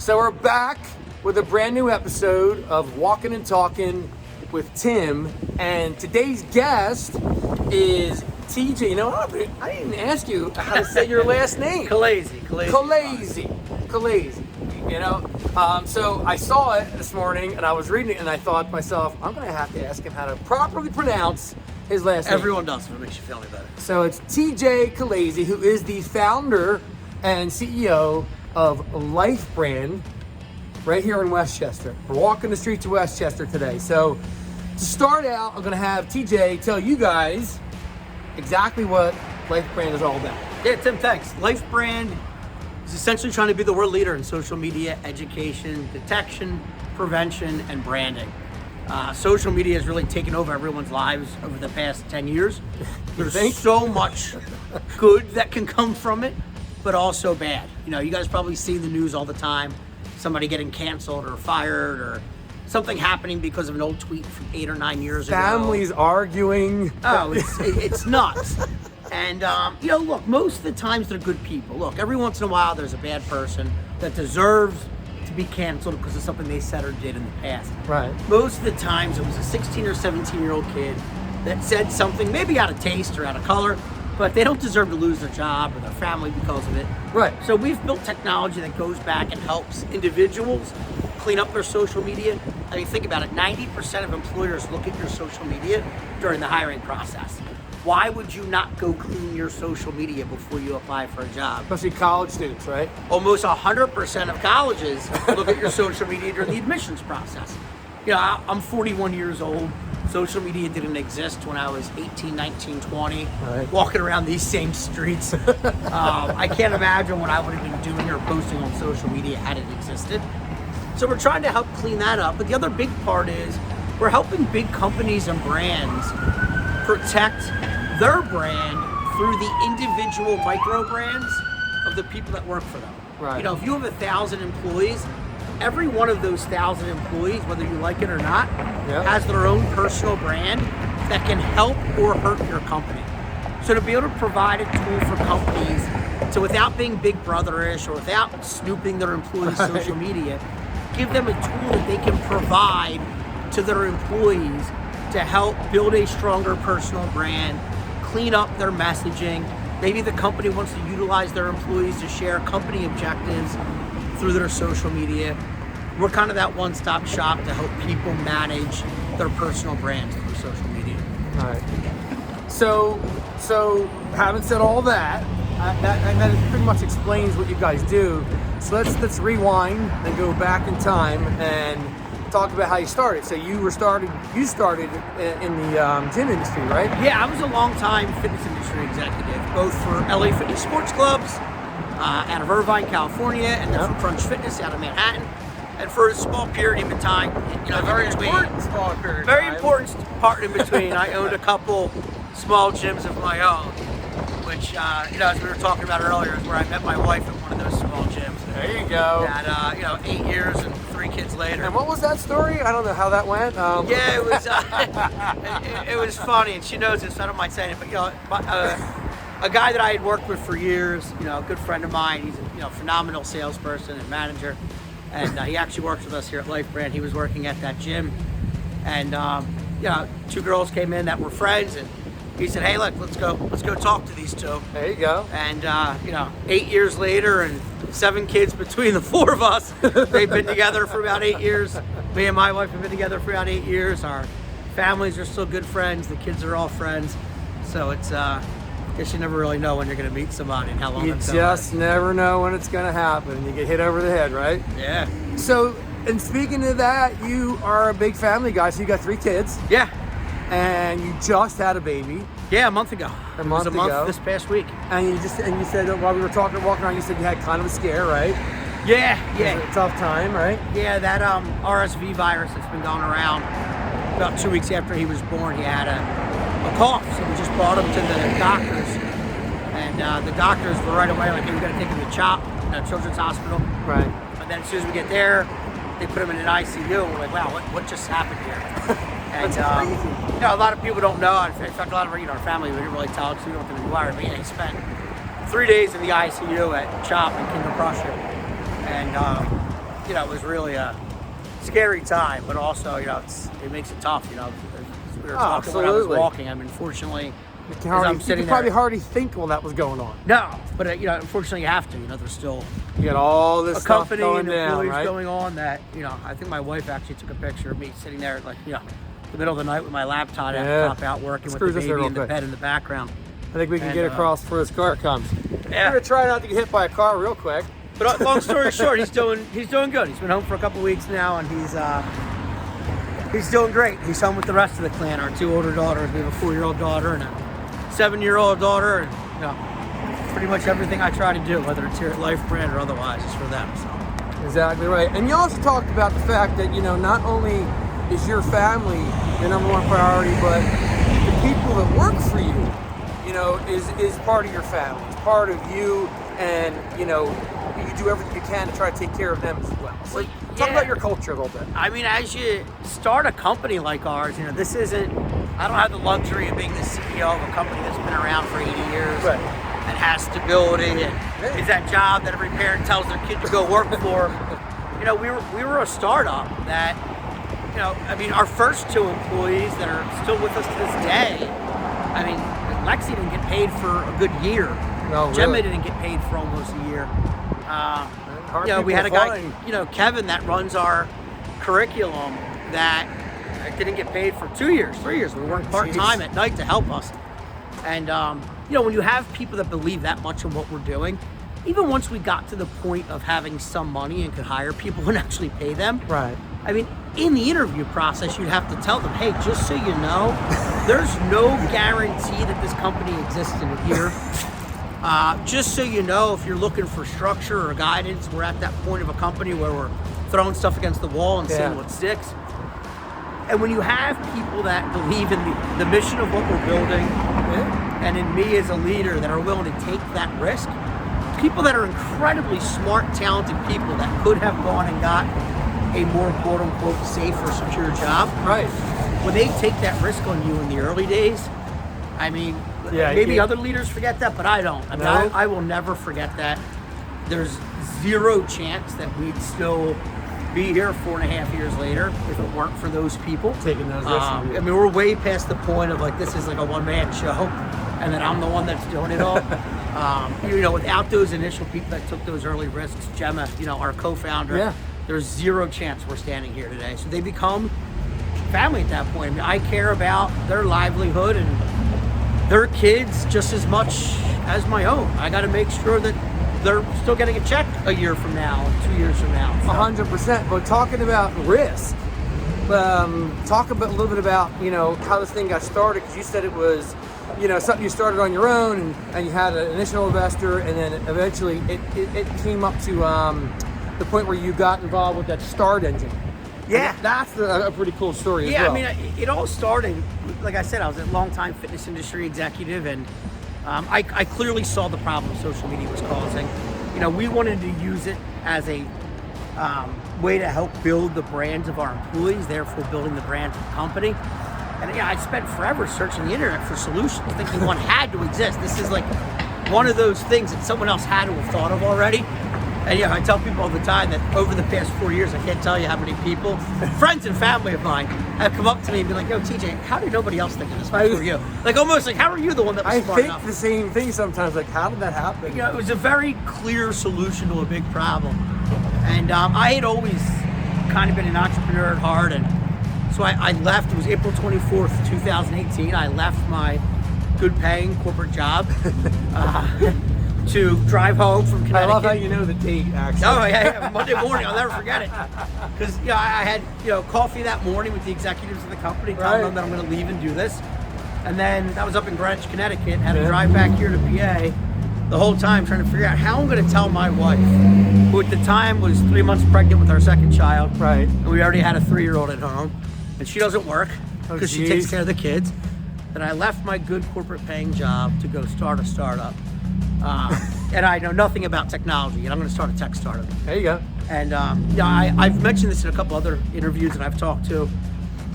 So we're back with a brand new episode of Walkin Talkin with Tim, and today's guest is TJ. You know, I didn't ask you how to say your last name. Colaiezzi. You know, so I saw it this morning and I was reading it and I thought to myself, I'm going to have to ask him how to properly pronounce his last name. Everyone does, if it makes you feel any better. So it's TJ Colaiezzi, who is the founder and CEO of LifeBrand right here in Westchester. We're walking the streets of Westchester today. So to start out, I'm going to have TJ tell you guys exactly what LifeBrand is all about. Yeah, Tim, thanks. LifeBrand is essentially trying to be the world leader in social media education, detection, prevention, and branding. Social media has really taken over everyone's lives over the past 10 years. There's so much good that can come from it, but also bad. You know, you guys probably see the news all the time. Somebody getting canceled or fired or something happening because of an old tweet from 8 or 9 years ago. Families arguing. Oh, it's nuts. And, you know, look, most of the times they're good people. Look, every once in a while there's a bad person that deserves to be canceled because of something they said or did in the past. Right. Most of the times it was a 16 or 17-year-old kid that said something maybe out of taste or out of color, but they don't deserve to lose their job or their family because of it. Right. So we've built technology that goes back and helps individuals clean up their social media. I mean, think about it, 90% of employers look at your social media during the hiring process. Why would you not go clean your social media before you apply for a job? Especially college students, right? Almost 100% of colleges look at your social media during the admissions process. You know, I'm 41 years old. Social media didn't exist when I was 18, 19, 20, right, walking around these same streets. I can't imagine what I would have been doing or posting on social media had it existed. So we're trying to help clean that up. But the other big part is we're helping big companies and brands protect their brand through the individual micro brands of the people that work for them. Right. You know, if you have 1,000 employees, every one of those 1,000 employees, whether you like it or not, yep, has their own personal brand that can help or hurt your company. So to be able to provide a tool for companies to, without being big brother-ish or without snooping their employees' right, social media, give them a tool that they can provide to their employees to help build a stronger personal brand, clean up their messaging. Maybe the company wants to utilize their employees to share company objectives through their social media. We're kind of that one-stop shop to help people manage their personal brands through social media. All right. So having said all that, that pretty much explains what you guys do. So let's rewind and go back in time and talk about how you started. So you started in the gym industry, right? Yeah, I was a long-time fitness industry executive, both for LA Fitness Sports Clubs out of Irvine, California, and then for Crunch Fitness out of Manhattan. And for a small period in time, you know, Very important part in between, I owned a couple small gyms of my own, which, you know, as we were talking about earlier, is where I met my wife at one of those small gyms. There you go. And, you know, 8 years and 3 kids later. And what was that story? I don't know how that went. Yeah, it was it was funny, and she knows this, so I don't mind saying it, but, you know, a guy that I had worked with for years, you know, a good friend of mine, he's a, you know, phenomenal salesperson and manager, and he actually works with us here at LifeBrand. He was working at that gym, and, you know, 2 girls came in that were friends, and he said, hey, look, let's go talk to these 2. There you go. And, you know, 8 years later and 7 kids between the 4 of us. They've been together for about 8 years. Me and my wife have been together for about 8 years. Our families are still good friends. The kids are all friends. So it's, I guess you never really know when you're going to meet somebody and how long it's going to last. You just never know when it's going to happen. You get hit over the head, right? Yeah. So, and speaking of that, you are a big family guy. So you got 3 kids. Yeah. And you just had a baby. Yeah, a month ago. A month this past week. And you said while we were walking around, you said you had kind of a scare, right? Yeah. It was a tough time, right? Yeah, that RSV virus that's been going around. About 2 weeks after he was born, he had a cough, so we just brought him to the doctors. And the doctors were right away like, hey, we got to take him to CHOP, Children's Hospital. Right. And then as soon as we get there, they put him in an ICU. And we're like, wow, what just happened here? And you know, a lot of people don't know. In fact, a lot of our family, we didn't really tell because we don't think we wired. But yeah, he spent 3 days in the ICU at CHOP in King of Prussia. And it was really a scary time, but also, it makes it tough, We were talking when I was absolutely. walking. I mean, fortunately, You I'm sitting could probably there. hardly think while that was going on. No, but unfortunately you have to. There's still You got all this a stuff company going and down, employees right? going on that, I think my wife actually took a picture of me sitting there the middle of the night with my laptop out working with the Screws us there baby real in the quick. bed in the background. I think we can And, get across before this car comes. Yeah. We're gonna try not to get hit by a car real quick. But long story short, he's doing good. He's been home for a couple weeks now, and he's doing great. He's home with the rest of the clan. Our 2 older daughters. We have a 4-year-old daughter and a 7-year-old daughter, and pretty much everything I try to do, whether it's here at LifeBrand or otherwise, is for them. So. Exactly right. And you also talked about the fact that, not only is your family your number one priority, but the people that work for you, is part of your family. It's part of you, and, you do everything you can to try to take care of them as well. So talk about your culture a little bit. I mean, as you start a company like ours, this isn't, I don't have the luxury of being the CEO of a company that's been around for 80 years. Right. And has stability and is that job that every parent tells their kid to go work for. We were a startup that, our first 2 employees that are still with us to this day. I mean, Lexi didn't get paid for a good year. No, Gemma really? didn't get paid for almost a year. Hard We had a people guy, find. Kevin, that runs our curriculum that didn't get paid for 2 years, 3 years. We worked part-time at night to help us. And, when you have people that believe that much in what we're doing, even once we got to the point of having some money and could hire people and actually pay them, Right. I mean, in the interview process, you'd have to tell them, hey, just so you know, there's no guarantee that this company exists in a year. Just so you know, if you're looking for structure or guidance, we're at that point of a company where we're throwing stuff against the wall and seeing what sticks. And when you have people that believe in the mission of what we're building, and in me as a leader that are willing to take that risk, people that are incredibly smart, talented people that could have gone and got a more quote-unquote safe or secure job. Right. When they take that risk on you in the early days, I mean, maybe other leaders forget that, but I don't. I mean, I will never forget that. There's 0 chance that we'd still be here 4.5 years later if it weren't for those people. Taking those risks. I mean, we're way past the point of this is like a one-man show, and then I'm the one that's doing it all. Without those initial people that took those early risks, Gemma, our co-founder, there's 0 chance we're standing here today. So they become family at that point. I mean, I care about their livelihood and their kids just as much as my own. I got to make sure that they're still getting a check a year from now, 2 years from now. 100%. But talking about risk, talk a little bit about how this thing got started, because you said it was something you started on your own, and you had an initial investor, and then eventually it came up to the point where you got involved with that start engine. Yeah. And that's a pretty cool story as well. I mean, it all started, like I said, I was a longtime fitness industry executive, and I clearly saw the problem social media was causing. We wanted to use it as a way to help build the brands of our employees, therefore building the brands of the company. And I spent forever searching the internet for solutions, thinking one had to exist. This is like one of those things that someone else had to have thought of already. And I tell people all the time that over the past 4 years, I can't tell you how many people, friends and family of mine, have come up to me and be like, yo, TJ, how did nobody else think of this before you? Like, almost like, how are you the one that was smart enough? I think the same thing sometimes, like, how did that happen? It was a very clear solution to a big problem. And I had always kind of been an entrepreneur at heart, and so I left. It was April 24th, 2018. I left my good-paying corporate job to drive home from Connecticut. I love how you know the date, actually. Oh, yeah, Monday morning. I'll never forget it. Because I had coffee that morning with the executives of the company, telling them that I'm going to leave and do this. And then that was up in Greenwich, Connecticut. Had to drive back here to PA the whole time trying to figure out how I'm going to tell my wife, who at the time was 3 months pregnant with our second child. Right. And we already had a 3-year-old at home. And she doesn't work because she takes care of the kids. And I left my good corporate paying job to go start a startup. And I know nothing about technology, and I'm going to start a tech startup. There you go. And I've mentioned this in a couple other interviews that I've talked to.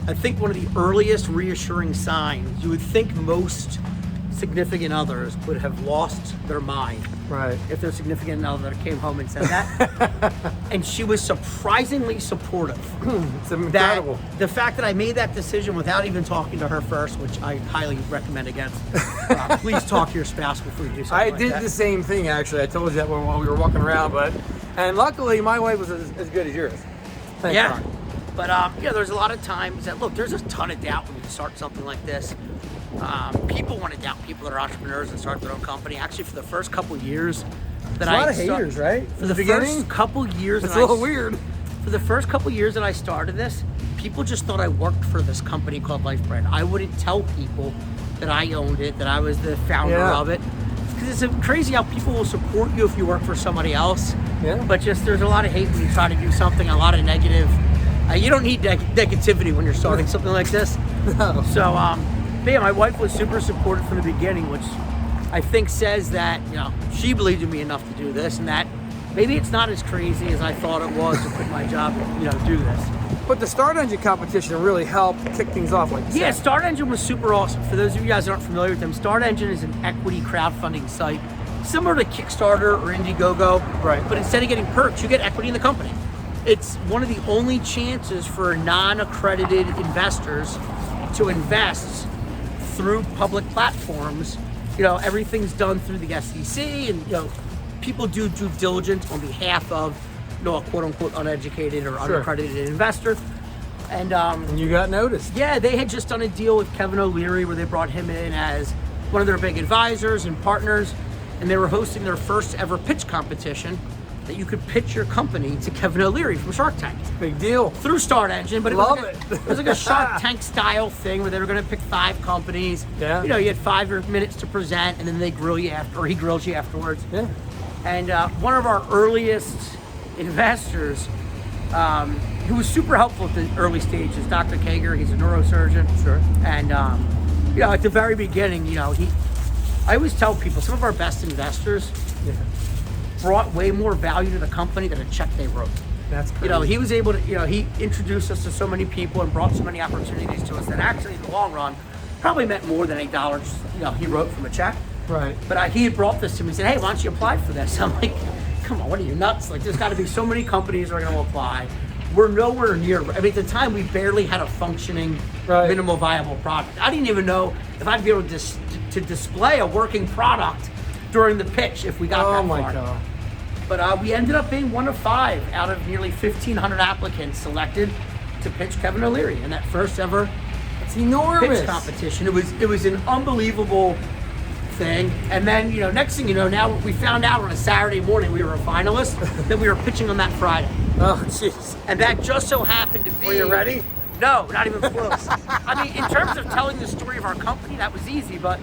I think one of the earliest reassuring signs, you would think most significant others would have lost their mind Right. if their significant other came home and said that. And she was surprisingly supportive. It's incredible. The fact that I made that decision without even talking to her first, which I highly recommend against. Please talk to your spouse before you do something I like did that. the same thing, actually. I told you that while we were walking around, and luckily my wife was as good as yours. Thank Yeah. God. But there's a lot of times that, look, there's a ton of doubt when you start something like this. People want to doubt people that are entrepreneurs and start their own company. Actually, for the first couple years that A lot of haters, right? For the first couple years, It's a little weird. For the first couple years that I started this, people just thought I worked for this company called LifeBrand. I wouldn't tell people that I owned it, that I was the founder of it. Because it's crazy how people will support you if you work for somebody else. Yeah. But just there's a lot of hate when you try to do something, a lot of negative. You don't need negativity when you're starting something like this. No. So, but yeah, my wife was super supportive from the beginning, which I think says that, she believed in me enough to do this, and that maybe it's not as crazy as I thought it was to quit my job and, do this. But the Start Engine competition really helped kick things off, like you Yeah, said. Start Engine was super awesome. For those of you guys who aren't familiar with them, Start Engine is an equity crowdfunding site similar to Kickstarter or Indiegogo. Right. But instead of getting perks, you get equity in the company. It's one of the only chances for non-accredited investors to invest through public platforms. Everything's done through the SEC, and people do due diligence on behalf of a quote-unquote uneducated or unaccredited investor. And you got noticed. yeah, they had just done a deal with Kevin O'Leary where they brought him in as one of their big advisors and partners, and they were hosting their first ever pitch competition that you could pitch your company to Kevin O'Leary from Shark Tank. Big deal. Through Start Engine, but Love it was like a Shark Tank style thing where they were going to pick 5 companies. Yeah. You had 5 minutes to present, and then they grill you after, or he grills you afterwards. Yeah. And one of our earliest investors, who was super helpful at the early stages, Dr. Kager, he's a neurosurgeon. Sure. And at the very beginning, I always tell people some of our best investors Yeah. brought way more value to the company than a check they wrote. That's crazy. He was able to, he introduced us to so many people and brought so many opportunities to us that actually in the long run probably meant more than $8, he wrote from a check. Right. But he had brought this to me and said, hey, why don't you apply for this? I'm like, come on, what are you, nuts? Like, there's got to be so many companies that are going to apply. We're nowhere near, at the time we barely had a functioning minimal viable product. I didn't even know if I'd be able to display a working product during the pitch if we got that far. Oh my God. But we ended up being one of 5 out of nearly 1,500 applicants selected to pitch Kevin O'Leary in that first ever It's enormous. pitch competition. It was an unbelievable thing. And then, next thing you know, now we found out on a Saturday morning we were a finalist, that we were pitching on that Friday. Oh, jeez. And that just so happened to be... Were you ready? No, not even close. In terms of telling the story of our company, that was easy, but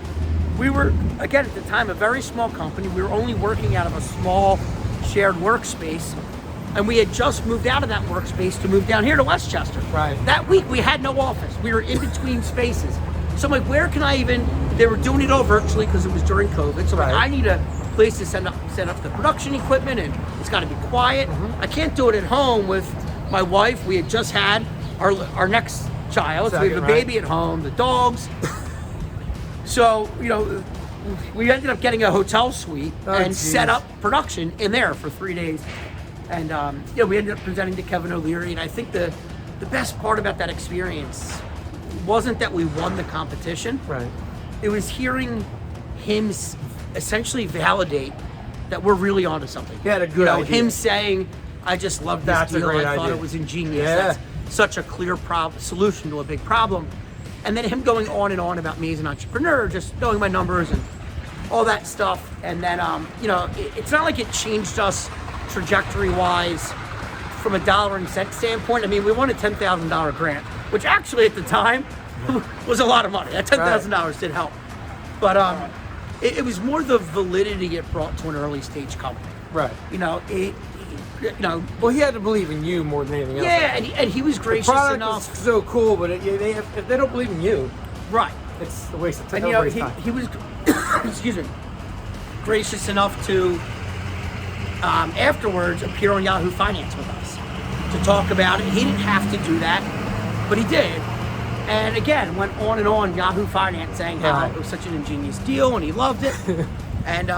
we were, again, at the time, a very small company. We were only working out of a small shared workspace, and we had just moved out of that workspace to move down here to Westchester. Right. That week, we had no office. We were in between spaces. So I'm like, where can I even... They were doing it all virtually because it was during COVID, so I'm like, I need a place to set up the production equipment, and it's got to be quiet. I can't do it at home with my wife. We had just had our next child, so we have a baby at home, the dogs. So, we ended up getting a hotel suite and set up production in there for 3 days. And, we ended up presenting to Kevin O'Leary, and I think the best part about that experience wasn't that we won the competition. Right. It was hearing him essentially validate that we're really onto something. He had a good idea. Him saying, I just love this That's a deal. great I thought idea. it was ingenious. Yeah. That's such a clear solution to a big problem. And then him going on and on about me as an entrepreneur, just knowing my numbers and all that stuff. And then, it's not like it changed us trajectory-wise from a dollar and cent standpoint. We won a $10,000 grant, which actually at the time was a lot of money. That $10,000 did help. But it was more the validity it brought to an early stage company. Right. Well, he had to believe in you more than anything else. Yeah, and he was gracious the product enough. was so cool, but if they don't believe in you, Right. it's a waste of time. And he was, excuse me, gracious enough to afterwards appear on Yahoo Finance with us to talk about it. He didn't have to do that, but he did. And again, went on and on, Yahoo Finance saying how it was such an ingenious deal and he loved it. And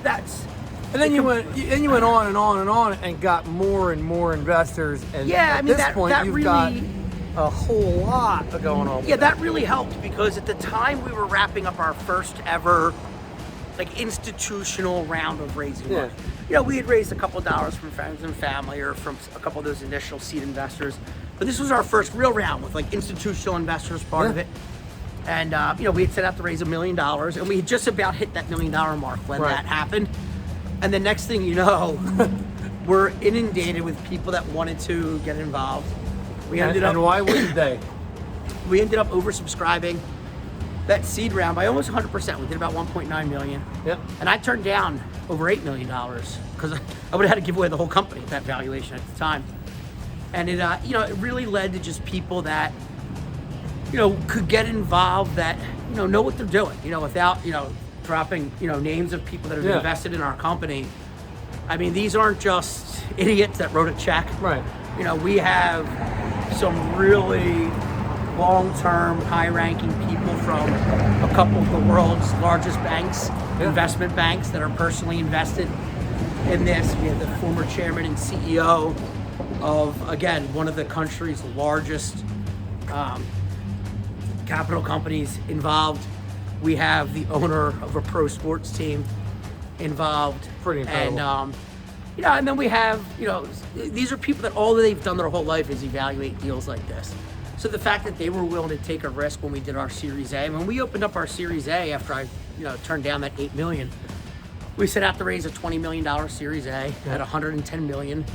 that's. And then you went on and on and on and got more and more investors. And at this point, you've really got a whole lot going on. Yeah, that really helped because at the time we were wrapping up our first ever institutional round of raising money. We had raised a couple of dollars from friends and family or from a couple of those initial seed investors, but this was our first real round with institutional investors part of it. And we had set out to raise $1 million, and we had just about hit that $1 million mark when that happened. And the next thing you know, we're inundated with people that wanted to get involved. And why wouldn't they? We ended up oversubscribing that seed round by almost 100%. We did about 1.9 million. Yep. And I turned down over $8 million because I would have had to give away the whole company at that valuation at the time. And it, it really led to just people that, could get involved, that, know what they're doing, without, dropping, names of people that have invested in our company. I mean, these aren't just idiots that wrote a check. Right. We have some really long-term, high-ranking people from a couple of the world's largest banks, investment banks that are personally invested in this. We have the former chairman and CEO of, again, one of the country's largest capital companies involved. We have the owner of a pro sports team involved. Pretty incredible. And, and then we have, these are people that all they've done their whole life is evaluate deals like this. So the fact that they were willing to take a risk when we did our Series A, when we opened up our Series A after I, turned down that $8 million, we set out to raise a $20 million Series A at $110 million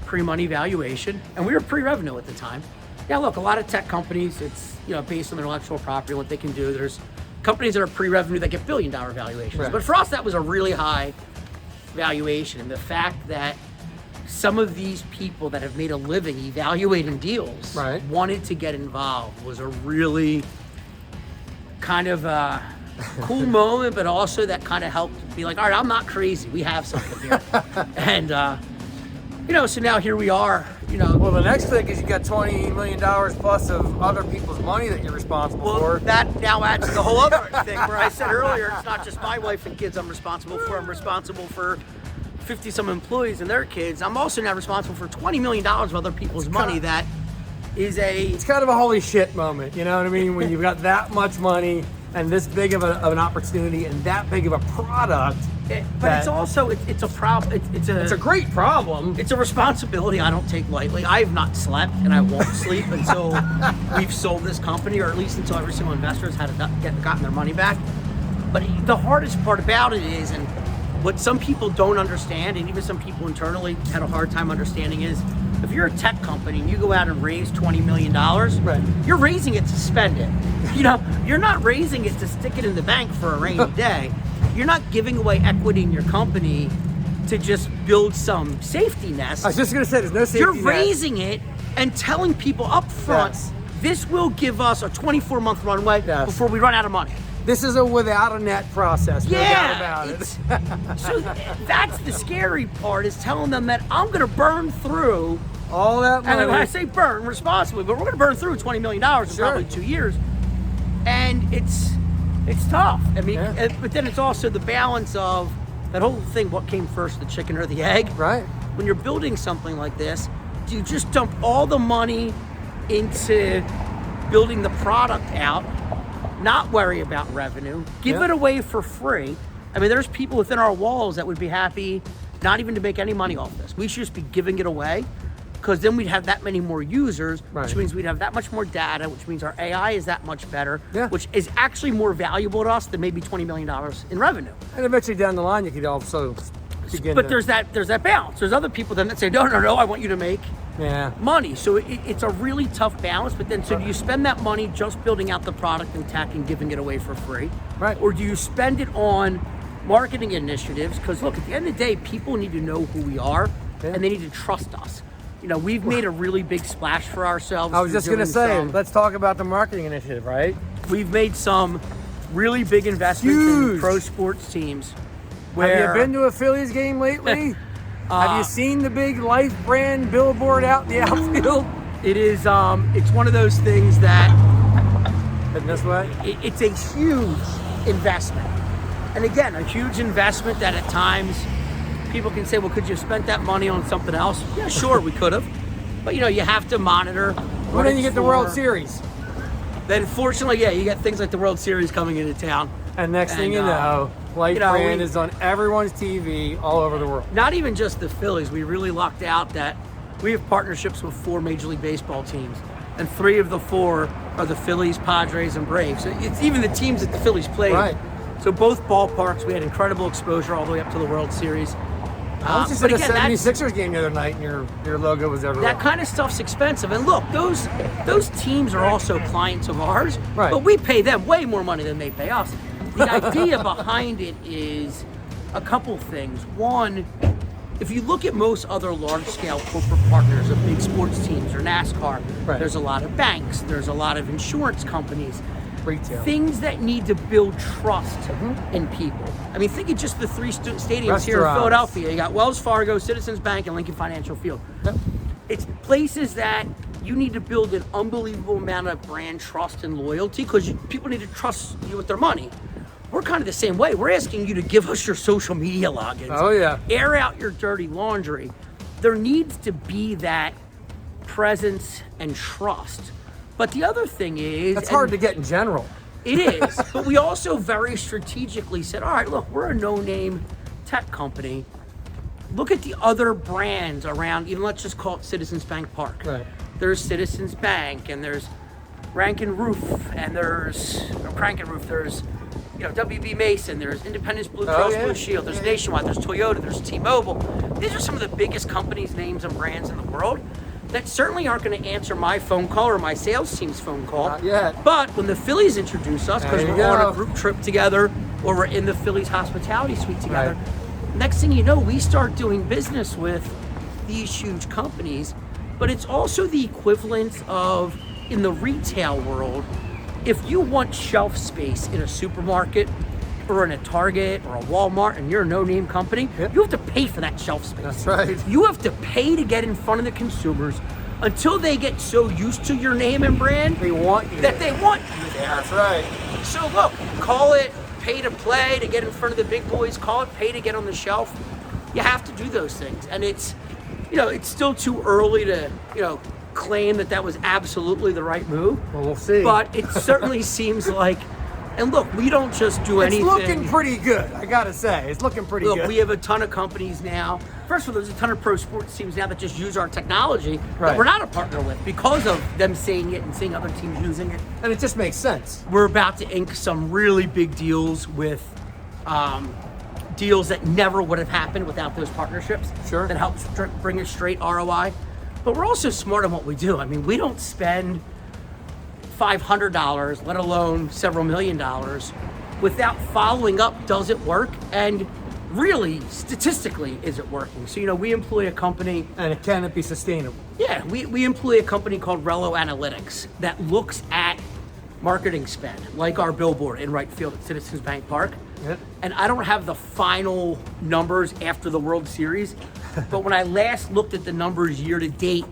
pre-money valuation, and we were pre-revenue at the time. Yeah, look, a lot of tech companies, it's based on their intellectual property, what they can do. There's companies that are pre-revenue that get billion-dollar valuations, but for us that was a really high valuation, and the fact that some of these people that have made a living evaluating deals wanted to get involved was a really kind of a cool moment, but also that kind of helped be like, all right, I'm not crazy. We have something here. And, so now here we are, Well, the next thing is you got $20 million plus of other people's money that you're responsible for. That now adds to the whole other thing where I said earlier, it's not just my wife and kids I'm responsible for. I'm responsible for 50 some employees and their kids. I'm also now responsible for $20 million of other people's money. That is it's kind of a holy shit moment, you know what I mean? When you've got that much money and this big of an opportunity and that big of a product. But it's also, it's a problem. It's a great problem. It's a responsibility I don't take lightly. I have not slept and I won't sleep until we've sold this company, or at least until every single investor has gotten their money back. But the hardest part about it is, and what some people don't understand, and even some people internally had a hard time understanding, is if you're a tech company and you go out and raise $20 million, you're raising it to spend it. You're not raising it to stick it in the bank for a rainy day. You're not giving away equity in your company to just build some safety nest. I was just going to say, there's no safety net. You're raising it and telling people up front, this will give us a 24-month runway before we run out of money. This is a without a net process, no doubt about it. So that's the scary part, is telling them that I'm going to burn through all that money. And when I say burn responsibly, but we're going to burn through $20 million in probably 2 years. And it's tough. I mean, but then it's also the balance of that whole thing, what came first, the chicken or the egg? Right. When you're building something like this, do you just dump all the money into building the product out, not worry about revenue, give it away for free? I mean, there's people within our walls that would be happy not even to make any money off this. We should just be giving it away, because then we'd have that many more users, which means we'd have that much more data, which means our AI is that much better, which is actually more valuable to us than maybe $20 million in revenue. And eventually down the line, you could also begin But there's that balance. There's other people then that say, no, I want you to make money. So it's a really tough balance. But then, so do you spend that money just building out the product and tech and giving it away for free? Right. Or do you spend it on marketing initiatives? Because look, at the end of the day, people need to know who we are and they need to trust us. We've made a really big splash for ourselves. I was just going to say, let's talk about the marketing initiative, right? We've made some really big investments in pro sports teams. Have you been to a Phillies game lately? Have you seen the big LifeBrand billboard out in the outfield? It is, it's one of those things that in this way? It's a huge investment. And again, a huge investment that at times people can say, well, could you have spent that money on something else? Yeah, sure, we could have. But you have to monitor. Well, then you get the World Series. Then fortunately, you get things like the World Series coming into town. And next thing you know, LifeBrand is on everyone's TV all over the world. Not even just the Phillies. We really lucked out that we have partnerships with 4 Major League Baseball teams. And 3 of the 4 are the Phillies, Padres, and Braves. So it's even the teams that the Phillies played. Right. So both ballparks, we had incredible exposure all the way up to the World Series. I was just at a 76ers game the other night, and your logo was everywhere. That kind of stuff's expensive. And look, those teams are also clients of ours, right. But we pay them way more money than they pay us. The idea behind it is a couple things. One, if you look at most other large-scale corporate partners of big sports teams or NASCAR, right. There's a lot of banks, there's a lot of insurance companies, retail. Things that need to build trust in people. I mean, think of just the 3 stadiums here in Philadelphia. You got Wells Fargo, Citizens Bank, and Lincoln Financial Field. Yep. It's places that you need to build an unbelievable amount of brand trust and loyalty because people need to trust you with their money. We're kind of the same way. We're asking you to give us your social media logins. Oh, yeah. Air out your dirty laundry. There needs to be that presence and trust. But the other thing is... That's hard to get in general. It is. But we also very strategically said, all right, look, we're a no-name tech company. Look at the other brands around, even let's just call it Citizens Bank Park. Right. There's Citizens Bank, and there's Rankin Roof, and there's Crankin Roof, there's WB Mason, there's Independence Blue Cross Blue Shield, there's Nationwide, there's Toyota, there's T-Mobile. These are some of the biggest companies, names, and brands in the world that certainly aren't going to answer my phone call or my sales team's phone call. Not yet. But when the Phillies introduce us, because we're on a group trip together, or we're in the Phillies hospitality suite together, next thing you know, we start doing business with these huge companies. But it's also the equivalent of, in the retail world, if you want shelf space in a supermarket or in a Target or a Walmart and you're a no-name company, you have to pay for that shelf space. That's right. You have to pay to get in front of the consumers until they get so used to your name and brand they want you that they want you there. That's right. So look, call it pay to play to get in front of the big boys, call it pay to get on the shelf. You have to do those things. And it's still too early to, claim that was absolutely the right move. Well, we'll see. But it certainly seems like, and look, we don't just do anything. It's looking pretty good, I gotta say. It's looking pretty good. Look, we have a ton of companies now. First of all, there's a ton of pro sports teams now that just use our technology that we're not a partner with because of them saying it and seeing other teams using it. And it just makes sense. We're about to ink some really big deals with deals that never would have happened without those partnerships. Sure. That helps bring a straight ROI. But we're also smart on what we do. I mean, we don't spend $500, let alone several $1 million, without following up, does it work? And really, statistically, is it working? So, we employ a company. And can it be sustainable? Yeah, we employ a company called Rello Analytics that looks at marketing spend, like our billboard in right field at Citizens Bank Park. Yep. And I don't have the final numbers after the World Series, but when I last looked at the numbers year to date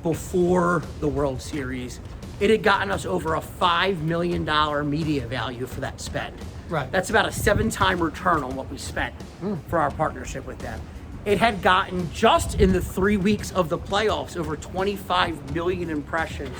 before the World Series, it had gotten us over a $5 million media value for that spend. Right. That's about a 7-time return on what we spent for our partnership with them. It had gotten, just in the 3 weeks of the playoffs, over 25 million impressions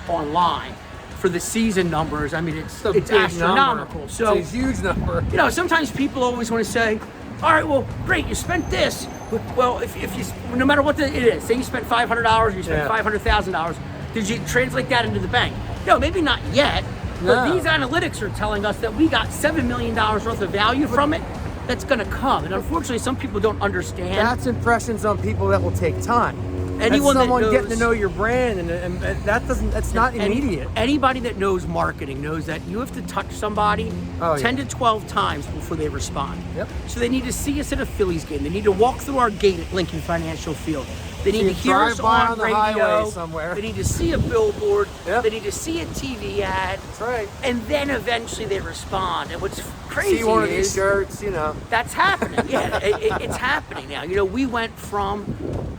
online. For the season numbers, I mean, it's astronomical. Number. So it's a huge number. Sometimes people always want to say, all right, well, great, you spent this. Well, if you, no matter what it is, say you spent $500, you spent $500,000, did you translate that into the bank? No, maybe not yet, but these analytics are telling us that we got $7 million worth of value from it that's going to come. And unfortunately, some people don't understand. That's impressions on people that will take time. Anyone that's someone that knows, getting to know your brand, and that's not immediate. Anybody that knows marketing knows that you have to touch somebody 10 to 12 times before they respond. Yep. So they need to see us at a Phillies game. They need to walk through our gate at Lincoln Financial Field. They need to hear us on the radio. highway somewhere. They need to see a billboard. Yep. They need to see a TV ad. That's right. And then eventually they respond. And what's crazy see one of these shirts, that's happening. Yeah, it's happening now. We went from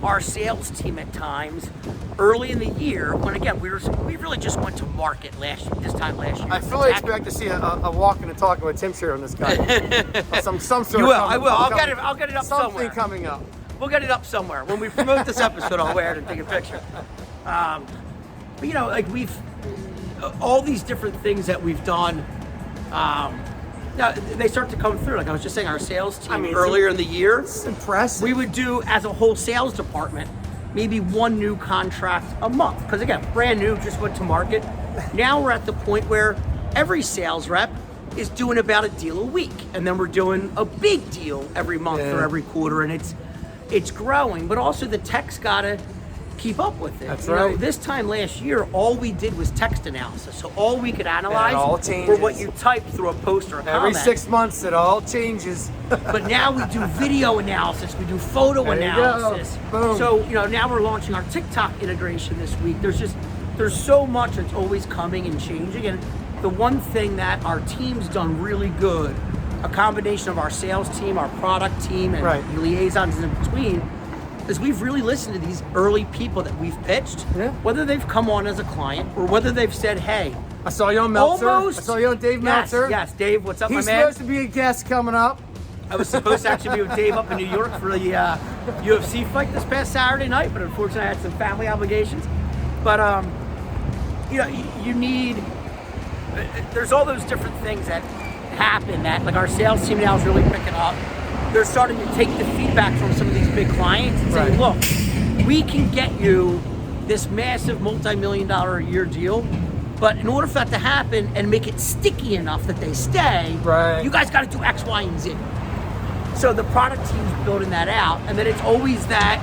our sales team at times early in the year, when again we really just went to market this time last year. I fully expect to see a Walkin Talkin with Tim Shear on this guy. some sort You will. of I will. I'll get it up something somewhere. coming up. We'll get it up somewhere. When we promote this episode, I'll wear it and take a picture. But you know, like we've all these different things that we've done. Now they start to come through. Like I was just saying, our sales team earlier in the year, It's impressive. we would do as a whole sales department maybe one new contract a month. Because again, brand new, just went to market. Now we're at the point where every sales rep is doing about a deal a week, and then we're doing a big deal every month or every quarter, and it's growing. But also the tech's gotta keep up with it. That's You know, right. this time last year, all we did was text analysis. So all we could analyze all were changes. what you typed through a post or a Every comment. 6 months, it all changes. But now we do video analysis, we do photo There you analysis. go. Boom. So, you know, now we're launching our TikTok integration this week. There's so much that's always coming and changing. And the one thing that our team's done really good, a combination of our sales team, our product team, and Right. the liaisons in between, is we've really listened to these early people that we've pitched, whether they've come on as a client or whether they've said, hey, I saw you on Meltzer. almost. I saw you on Dave Meltzer. Yes, Dave, what's up, He's my man? supposed to be a guest coming up. I was supposed to actually be with Dave up in New York for the UFC fight this past Saturday night, but unfortunately I had some family obligations. But you know, you need. There's all those different things that happen that, like our sales team now is really picking up. They're starting to take the feedback from some of these big clients and saying, look, we can get you this massive multi-million-dollar a year deal, but in order for that to happen and make it sticky enough that they stay, you guys got to do X, Y, and Z. So the product team's building that out, and then it's always that,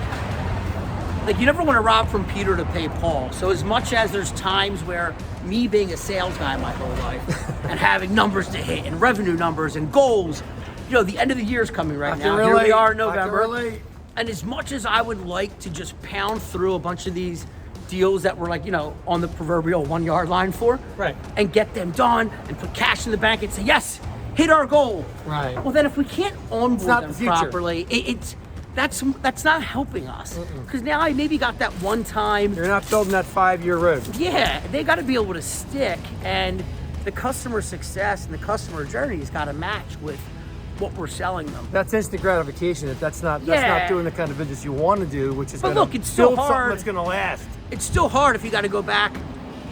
like you never want to rob from Peter to pay Paul. So as much as there's times where me being a sales guy my whole life and having numbers to hit and revenue numbers and goals, you know, the end of the year is coming right now. Here we are in November. And as much as I would like to just pound through a bunch of these deals that we're like, you know, on the proverbial 1 yard line for, and get them done and put cash in the bank and say, yes, hit our goal. Well, then if we can't onboard them properly, that's not helping us. Because now I maybe got that one time. You're not building that 5-year road. Yeah, they got to be able to stick, and the customer success and the customer journey has got to match with what we're selling them. That's instant gratification. That's not doing the kind of business you want to do, which is but look, it's still build something hard. that's going to last. It's still hard if you got to go back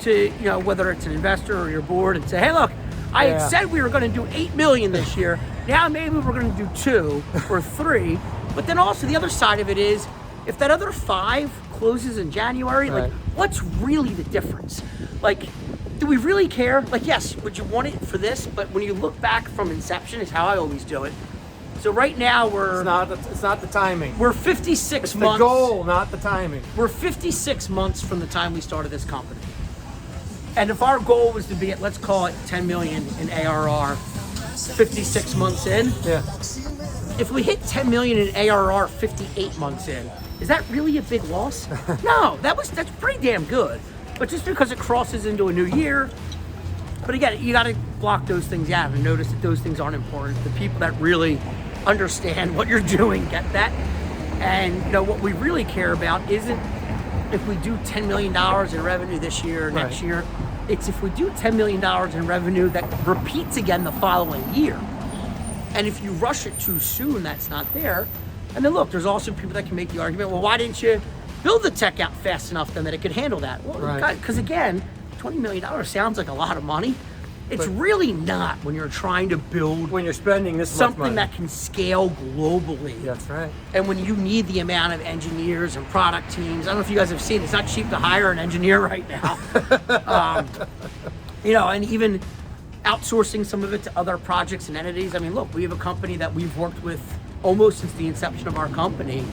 to, you know, whether it's an investor or your board and say, hey, look, I had said we were going to do 8 million this year. Now maybe we're going to do 2 or 3. But then also the other side of it is, if that other 5 closes in January, like what's really the difference? Like, do we really care? Like, yes, would you want it for this? But when you look back from inception, is how I always do it. So right now It's not the timing. We're 56 It's months. the goal, not the timing. We're 56 months from the time we started this company. And if our goal was to be at, let's call it 10 million in ARR, 56 months in, if we hit 10 million in ARR 58 months in, is that really a big loss? No, that's pretty damn good. But just because it crosses into a new year, but again, you got to block those things out and notice that those things aren't important. The people that really understand what you're doing get that. And you know what we really care about isn't if we do $10 million in revenue this year or next year. It's if we do $10 million in revenue that repeats again the following year. And if you rush it too soon, that's not there. And then look, there's also people that can make the argument, well, why didn't you build the tech out fast enough then that it could handle that? Well, because again, $20 million sounds like a lot of money. It's really not when you're trying to build when you're spending this something much money. that can scale globally. That's right. And when you need the amount of engineers and product teams, I don't know if you guys have seen, it's not cheap to hire an engineer right now. You know, and even outsourcing some of it to other projects and entities. I mean, look, we have a company that we've worked with almost since the inception of our company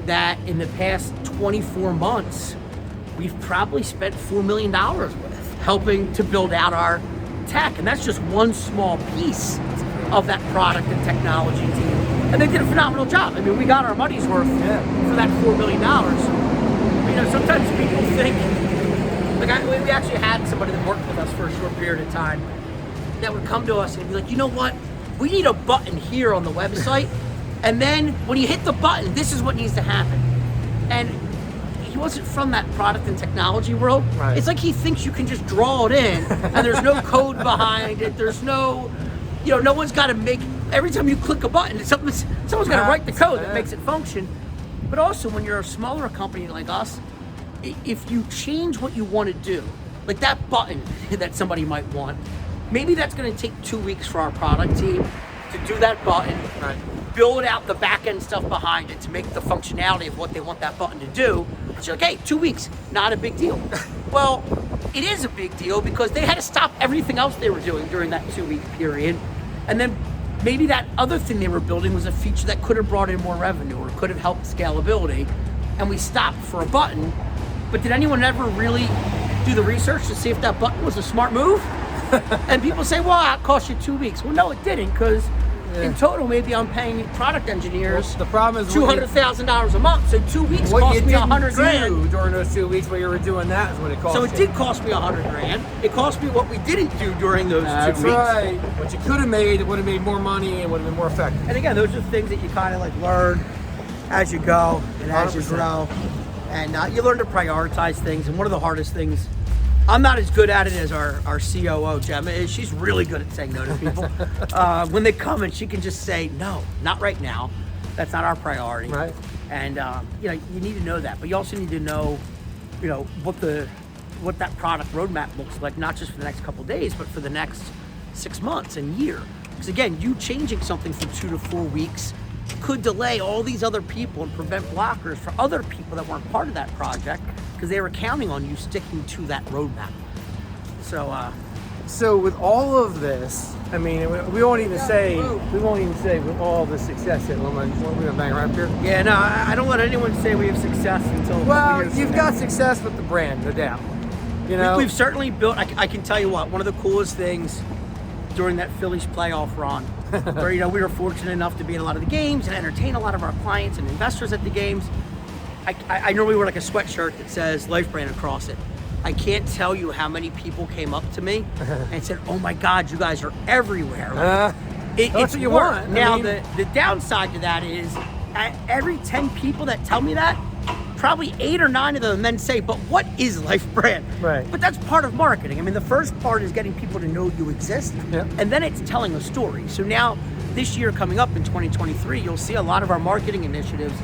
that in the past 24 months, we've probably spent $4 million with, helping to build out our tech. And that's just one small piece of that product and technology team. And they did a phenomenal job. I mean, we got our money's worth for that $4 million. You know, sometimes people think, like we actually had somebody that worked with us for a short period of time that would come to us and be like, you know what? We need a button here on the website. And then when you hit the button, this is what needs to happen. And he wasn't from that product and technology world. Right. It's like he thinks you can just draw it in and there's no code behind it. There's no, no one's got to make, every time you click a button, someone's got to write the code that makes it function. But also when you're a smaller company like us, if you change what you want to do, like that button that somebody might want, maybe that's going to take 2 weeks for our product team to do that button, Right. build out the back end stuff behind it to make the functionality of what they want that button to do. It's like, hey, 2 weeks, not a big deal. Well, it is a big deal because they had to stop everything else they were doing during that 2 week period. And then maybe that other thing they were building was a feature that could have brought in more revenue or could have helped scalability. And we stopped for a button. But did anyone ever really do the research to see if that button was a smart move? And people say, well, it cost you 2 weeks. Well, no, it didn't, because in total, maybe I'm paying product engineers The problem is $200,000 a month. So 2 weeks cost me $100,000 during those 2 weeks when you were doing that is what it cost. So it did cost me $100,000. It cost me what we didn't do during those 2 That's weeks. right. What you could have made, it would have made more money and would have been more effective. And again, those are things that you kind of like learn as you go and as you 100%. grow. And you learn to prioritize things. And one of the hardest things, I'm not as good at it as our COO, Gemma, is. She's really good at saying no to people. When they come and she can just say, no, not right now. That's not our priority. Right. And you need to know that. But you also need to know, what that product roadmap looks like, not just for the next couple of days, but for the next 6 months and year. Because again, you changing something from 2 to 4 weeks could delay all these other people and prevent blockers for other people that weren't part of that project because they were counting on you sticking to that roadmap. So with all of this, I mean, we won't even say with all the success that we're gonna bang right up here. Yeah, no, I don't let anyone say we have success until. Well, you've got success with the brand, no doubt. We've certainly built. I can tell you what, one of the coolest things during that Phillies playoff run, where we were fortunate enough to be in a lot of the games and entertain a lot of our clients and investors at the games. I normally wear like a sweatshirt that says LifeBrand across it. I can't tell you how many people came up to me and said, "Oh my God, you guys are everywhere." That's what you want. Now the downside to that is, at every 10 people that tell me that, probably 8 or 9 of them then say, "But what is LifeBrand?" Right. But that's part of marketing. I mean, the first part is getting people to know you exist, and then it's telling a story. So now, this year coming up in 2023, you'll see a lot of our marketing initiatives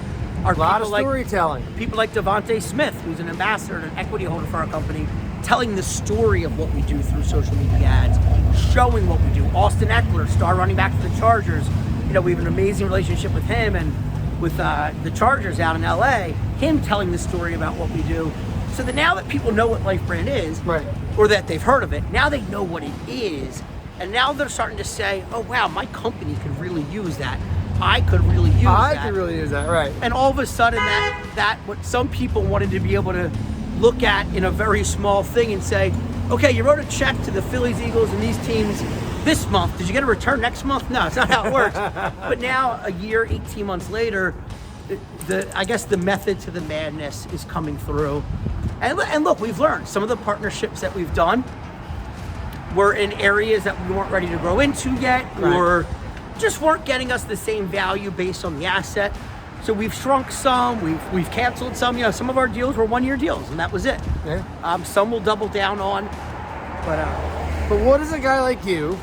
are a lot of people storytelling. People like Devontae Smith, who's an ambassador and an equity holder for our company, telling the story of what we do through social media ads, showing what we do. Austin Eckler, star running back for the Chargers. We have an amazing relationship with him and with the Chargers out in LA, him telling the story about what we do. So that now that people know what LifeBrand is, Right. or that they've heard of it, now they know what it is. And now they're starting to say, oh wow, my company could really use that. I could really use that. I could really use that, right. And all of a sudden that what some people wanted to be able to look at in a very small thing and say, okay, you wrote a check to the Phillies, Eagles, and these teams this month. Did you get a return next month? No, it's not how it works. But now, a year, 18 months later, I guess the method to the madness is coming through. And look, we've learned. Some of the partnerships that we've done were in areas that we weren't ready to grow into yet, Right. or just weren't getting us the same value based on the asset. So we've shrunk some, we've canceled some. Some of our deals were 1-year deals, and that was it. Yeah. Some we'll double down on, But what does a guy like you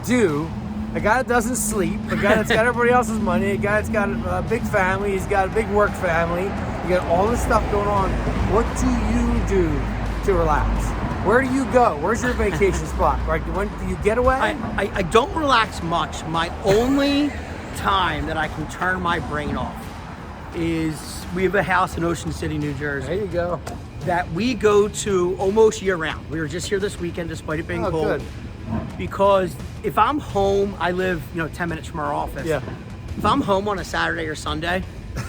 do? A guy that doesn't sleep, a guy that's got everybody else's money, a guy that's got a big family, he's got a big work family, you got all this stuff going on. What do you do to relax? Where do you go? Where's your vacation spot? Like, when do you get away? I don't relax much. My only time that I can turn my brain off is we have a house in Ocean City, New Jersey. There you go. That we go to almost year round. We were just here this weekend despite it being cold. Good. Because if I'm home, I live 10 minutes from our office. Yeah. If I'm home on a Saturday or Sunday,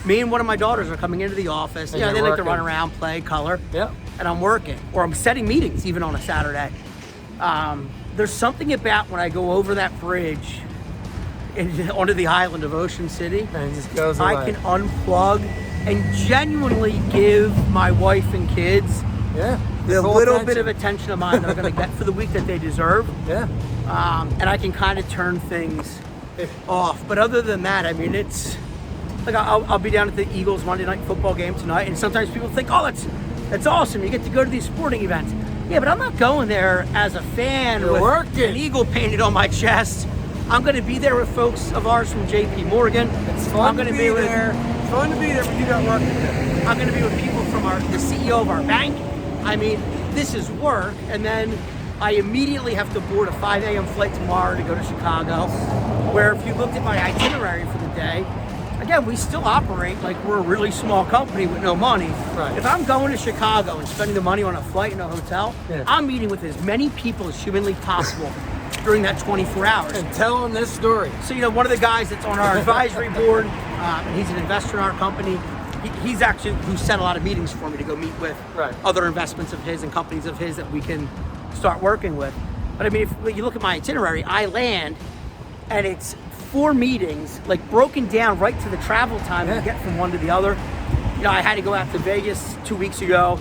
me and one of my daughters are coming into the office. And They you're like to working. run around, play, color. Yeah. And I'm working, or I'm setting meetings even on a Saturday. There's something about when I go over that bridge onto the island of Ocean City, And it just goes away. I can unplug and genuinely give my wife and kids Yeah. the Full little attention. bit of attention of mine they're going to get for the week that they deserve. Yeah. And I can kind of turn things off. But other than that, I mean, it's like I'll be down at the Eagles Monday night football game tonight, and sometimes people think, oh, that's awesome. You get to go to these sporting events. Yeah, but I'm not going there as a fan with an eagle painted on my chest. I'm going to be there with folks of ours from JP Morgan. It's fun to be there. It's fun to be there, but you got work to do. I'm going to be with people from the CEO of our bank. I mean, this is work, and then I immediately have to board a 5 a.m. flight tomorrow to go to Chicago, where if you looked at my itinerary for the day, again, we still operate like we're a really small company with no money. Right. If I'm going to Chicago and spending the money on a flight and a hotel, I'm meeting with as many people as humanly possible during that 24 hours. And telling this story. So, one of the guys that's on our advisory board, and he's an investor in our company, he's actually who set a lot of meetings for me to go meet with other investments of his and companies of his that we can start working with. But I mean, if you look at my itinerary, I land and it's 4 meetings, like broken down right to the travel time to get from one to the other. I had to go out to Vegas 2 weeks ago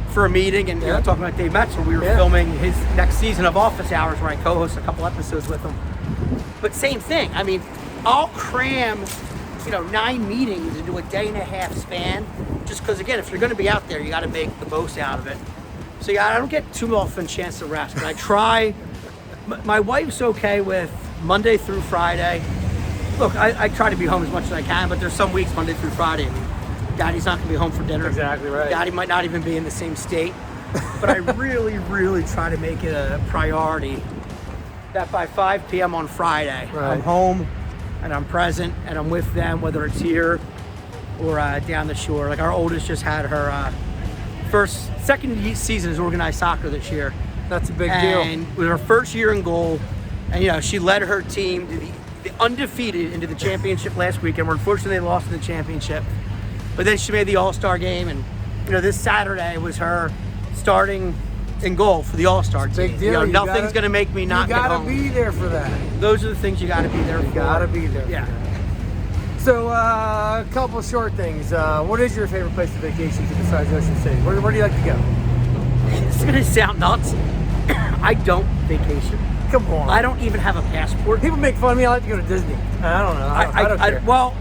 for a meeting, and talking about Dave Metzler, we were filming his next season of Office Hours where I co-host a couple episodes with him. But same thing. I mean, I'll cram 9 meetings into a day and a half span, just because, again, if you're going to be out there, you got to make the most out of it. So I don't get too often a chance to rest, but I try. My wife's okay with Monday through Friday. Look, I try to be home as much as I can, but there's some weeks Monday through Friday. Daddy's not going to be home for dinner. Exactly right. Daddy might not even be in the same state. But I really, really try to make it a priority that by 5 p.m. on Friday, I'm home and I'm present and I'm with them, whether it's here or down the shore. Like our oldest just had her second season as organized soccer this year. That's a big deal. And it was her first year in goal. And, she led her team to the undefeated into the championship last weekend. Unfortunately, they lost in the championship. But then she made the All-Star game. And, this Saturday was her starting in goal for the All-Star team. Big deal. Nothing's going to make me not get home. You got to be there for that. Those are the things you got to be there for. You got to be there. Yeah. So, a couple of short things. What is your favorite place to vacation to besides Ocean City? Where do you like to go? It's going to sound nuts. I don't vacation. Come on. I don't even have a passport. People make fun of me. I like to go to Disney. I don't know. I don't care. Well,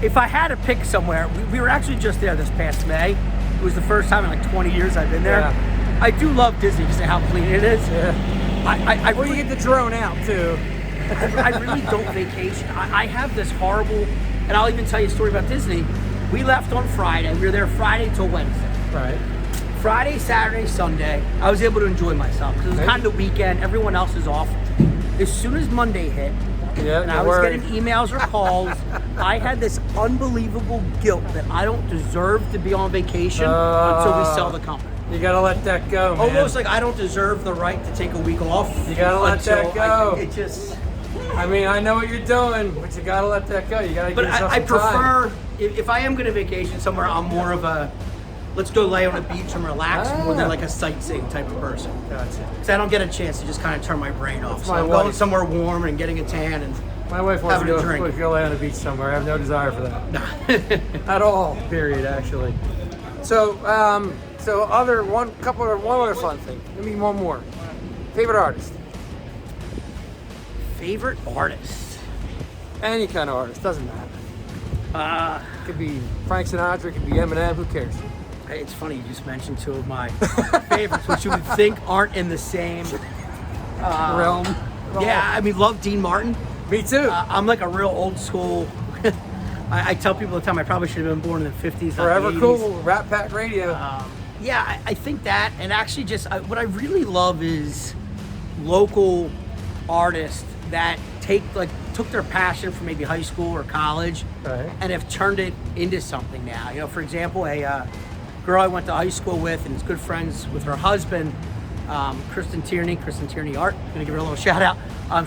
if I had to pick somewhere, we were actually just there this past May. It was the first time in like 20 years I've been there. Yeah. I do love Disney because of how clean it is. Yeah. Well, you get the drone out too. I really don't vacation. I have this horrible, and I'll even tell you a story about Disney. We left on Friday. We were there Friday till Wednesday. Right. Friday, Saturday, Sunday, I was able to enjoy myself because it was kind of the weekend. Everyone else is off. As soon as Monday hit, and I was getting emails or calls, I had this unbelievable guilt that I don't deserve to be on vacation until we sell the company. You gotta let that go, man. Almost like I don't deserve the right to take a week off. You gotta let that go. I mean, I know what you're doing, but you gotta let that go. You gotta give yourself some time. But I prefer, if I am gonna vacation somewhere, I'm more of a, let's go lay on a beach and relax more than like a sightseeing type of person. Gotcha. Because I don't get a chance to just kind of turn my brain off. So I'm going somewhere warm and getting a tan and my wife wants to go lay on a beach somewhere. I have no desire for that. At all, period, actually. So, one other fun thing. Give me one more. Favorite artist? Favorite artist? Any kind of artist, doesn't matter. It could be Frank Sinatra, it could be Eminem, who cares? It's funny you just mentioned 2 of my favorites, which you would think aren't in the same realm. Yeah, I mean, love Dean Martin. Me too. I'm like a real old school. I tell people all the time I probably should have been born in the 50s. Forever not the 80s. Cool, Rat Pack Radio. I think that, and actually just what I really love is local artists that took their passion from maybe high school or college and have turned it into something now. For example, a girl I went to high school with and is good friends with her husband, Kristen Tierney Art. I'm gonna give her a little shout out.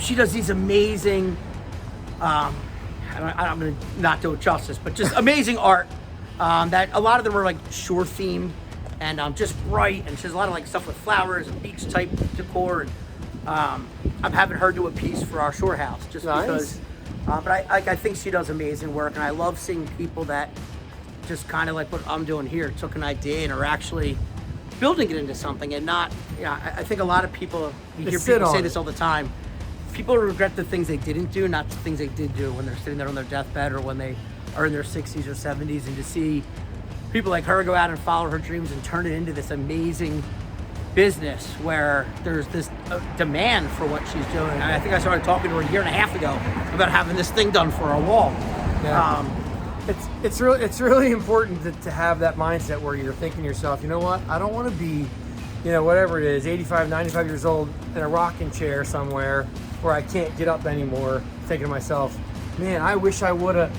She does these amazing, I'm gonna not do it justice, but just amazing art that a lot of them are like shore themed and just bright, and she does a lot of like stuff with flowers and beach type decor. And I'm having her do a piece for our shore house just because. But I think she does amazing work, and I love seeing people that just kind of like what I'm doing here, took an idea and are actually building it into something, and not. I think a lot of people, you hear people say this all the time. People regret the things they didn't do, not the things they did do when they're sitting there on their deathbed or when they are in their 60s or 70s, and to see people like her go out and follow her dreams and turn it into this amazing business where there's this demand for what she's doing. I think I started talking to her a year and a half ago about having this thing done for our wall. Yeah. It's really important to have that mindset where you're thinking to yourself, you know what, I don't want to be, whatever it is, 85, 95 years old in a rocking chair somewhere where I can't get up anymore, thinking to myself, man, I wish I would have.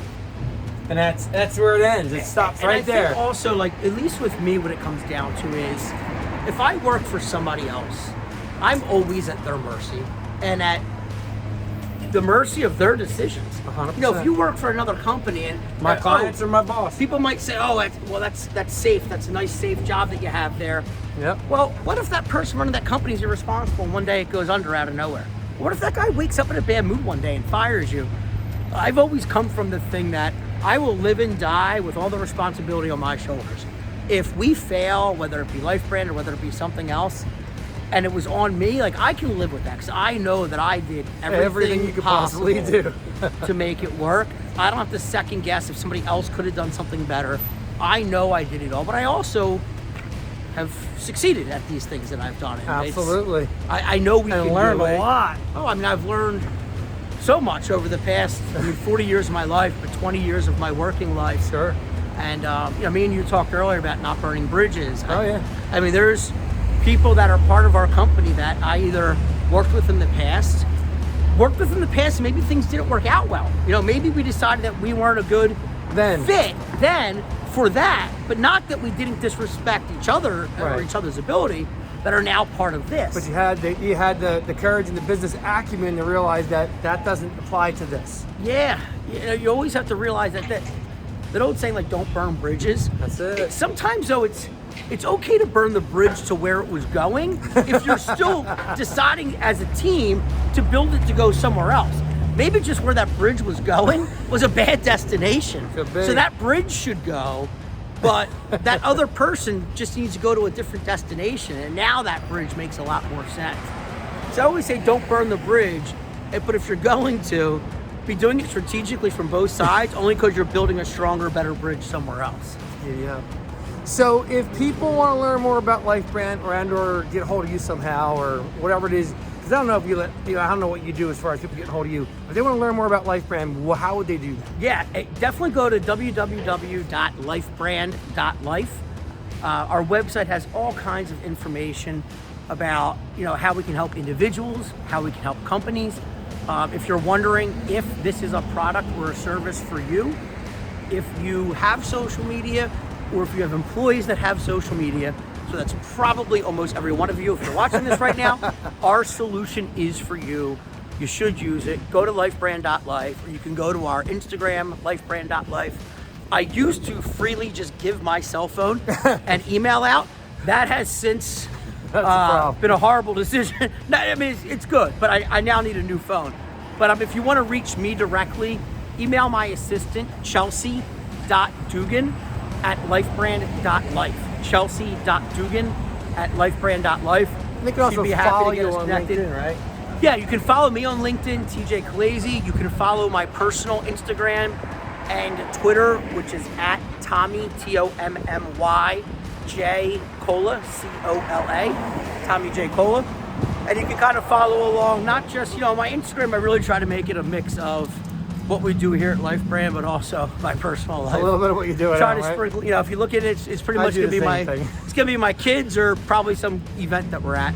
And that's where it ends. It stops right there. Think also, like, at least with me, what it comes down to is, if I work for somebody else, I'm always at their mercy and at the mercy of their decisions. 100%. If you work for another company and my clients are my boss, people might say, "Oh, that's safe. That's a nice, safe job that you have there." Yep. Well, what if that person running that company is irresponsible and one day it goes under out of nowhere? What if that guy wakes up in a bad mood one day and fires you? I've always come from the thing that I will live and die with all the responsibility on my shoulders. If we fail, whether it be LifeBrand or whether it be something else, and it was on me, like, I can live with that because I know that I did everything you could possibly do to make it work. I don't have to second guess if somebody else could have done something better. I know I did it all, but I also have succeeded at these things that I've done. And absolutely. I know we can learn do it. a lot. Oh, I mean, I've learned so much over the past 40 years of my life, but 20 years of my working life. Sure. And me and you talked earlier about not burning bridges. Yeah. I mean, there's people that are part of our company that I either worked with in the past, and maybe things didn't work out well. Maybe we decided that we weren't a good fit then for that, but not that we didn't disrespect each other or each other's ability, that are now part of this. But you had the courage and the business acumen to realize that doesn't apply to this. Yeah, you always have to realize that old saying, like, don't burn bridges. That's it. Sometimes though, it's okay to burn the bridge to where it was going if you're still deciding as a team to build it to go somewhere else. Maybe just where that bridge was going was a bad destination. So that bridge should go, but that other person just needs to go to a different destination, and now that bridge makes a lot more sense. So I always say don't burn the bridge, but if you're going to, be doing it strategically from both sides, only because you're building a stronger, better bridge somewhere else. Yeah. So if people want to learn more about LifeBrand or get a hold of you somehow or whatever it is, because I don't know if I don't know what you do as far as people getting a hold of you. If they want to learn more about LifeBrand, how would they do that? Yeah, definitely go to www.lifebrand.life. Our website has all kinds of information about how we can help individuals, how we can help companies. If you're wondering if this is a product or a service for you, if you have social media or if you have employees that have social media, so that's probably almost every one of you. If you're watching this right now, our solution is for you. You should use it. Go to lifebrand.life, or you can go to our Instagram, lifebrand.life. I used to freely just give my cell phone and email out. That has since been a horrible decision. No, I mean, it's good, but I now need a new phone. But if you want to reach me directly, email my assistant, chelsea.dugan@lifebrand.life. chelsea.dugan@lifebrand.life. They can also follow you on LinkedIn, right? Yeah, you can follow me on LinkedIn, TJ Colaiezzi. You can follow my personal Instagram and Twitter, which is @Tommy, TOMMY, J Cola, COLA, Tommy J Cola. And you can kind of follow along, not just, my Instagram, I really try to make it a mix of what we do here at LifeBrand, but also my personal life. A little bit of what you do. Try to sprinkle, if you look at it, it's pretty much going to be it's going to be my kids or probably some event that we're at.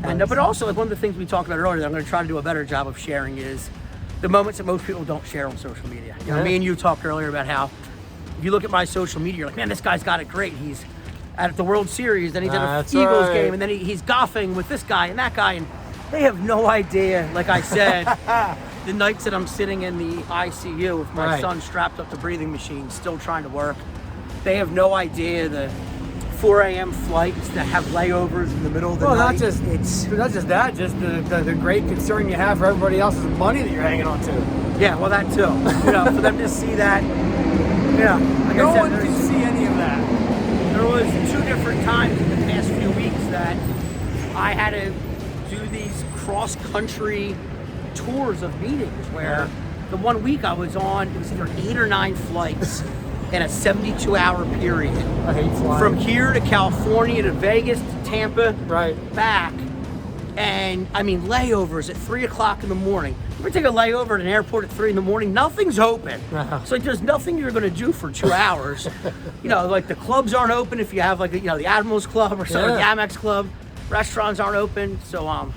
And but also, like, one of the things we talked about earlier that I'm going to try to do a better job of sharing is the moments that most people don't share on social media. Me and you talked earlier about how if you look at my social media, you're like, man, this guy's got it great. He's at the World Series, then he's at an Eagles game, and then he's golfing with this guy and that guy, and they have no idea, like I said, the nights that I'm sitting in the ICU with my son strapped up to breathing machines, still trying to work. They have no idea the 4 a.m. flights that have layovers in the middle of the night. Not just that, just the great concern you have for everybody else's money that you're hanging on to. Yeah, well, that too. For them to see that, like no I said, one can see any of that. There was 2 different times in the past few weeks that I had to do these cross-country tours of meetings where the 1 week I was on, it was either 8 or 9 flights in a 72-hour period. I hate flying. From here to California to Vegas to Tampa, Right. back. And I mean, layovers at 3 o'clock in the morning. If we take a layover at an airport at 3 in the morning, nothing's open. It's like there's nothing you're going to do for 2 hours. Like the clubs aren't open if you have like the Admirals Club or the Amex Club. Restaurants aren't open. So I'm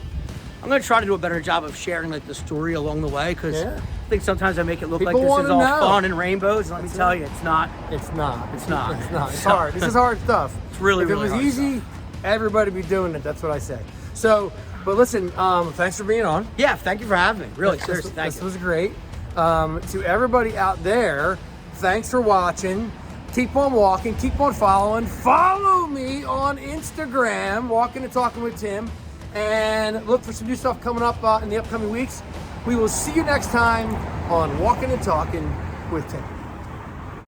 going to try to do a better job of sharing like the story along the way, because I think sometimes I make it look People like this wanna is all know. fun and rainbows. Let me tell you, it's not. It's not. It's not. It's not. It's hard. This is hard stuff. It's really, if it really was hard easy, everybody would be doing it. That's what I say. So, but listen, thanks for being on. Yeah, thank you for having me. Really, seriously, thank you. This was great. To everybody out there, thanks for watching. Keep on walking, keep on following. Follow me on Instagram, Walkin' and Talkin' with Tim, and look for some new stuff coming up in the upcoming weeks. We will see you next time on Walkin' and Talkin' with Tim.